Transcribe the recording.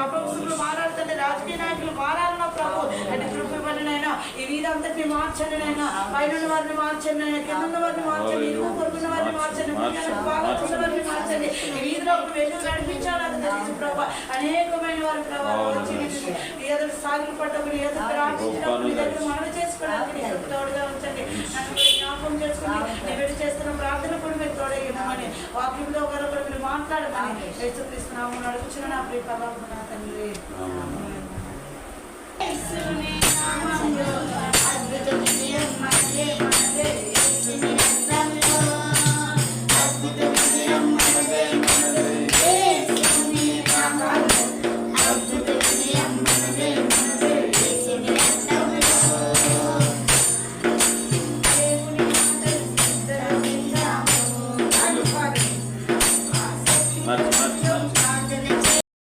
అపస్తులు మారాలి తండ్రి, రాజకీయ నాయకులు మారాలి నా ప్రభు. అంటే కృప ఇవ్వండినైనా, ఈ వీధంతటిని మార్చండి నైనా, పైన వారిని మార్చండి నైనా, కింద ఉన్న వారిని మార్చండి, ఇరుగు పొరుగున్న వారిని మార్చండి, బాగున్న వారిని మార్చండి. ఈ వీధిలో వెలుగు నడిపించాలి తెలుసు ప్రభా. అనేకమైన వారి ప్రభావం వచ్చి ఎదురు సాగులు పట్టకుని ఎదురు రాణించినప్పుడు దగ్గర మనవి చేసుకోవడానికి తోడుగా ఉంచండి. నన్ను మీరు జ్ఞాపకం చేసుకుని నీ బిడ్డ చేస్తున్న ప్రార్థన కూడా మీరు తోడయ్యమని, వాక్యంలో ఒకరొకరు మీరు మాట్లాడమని యేసుక్రీస్తునామమున అడుగుచున్న నా ప్రియ పరలోకపు నా తండ్రి. యేసుని నామములో అద్భుతమైన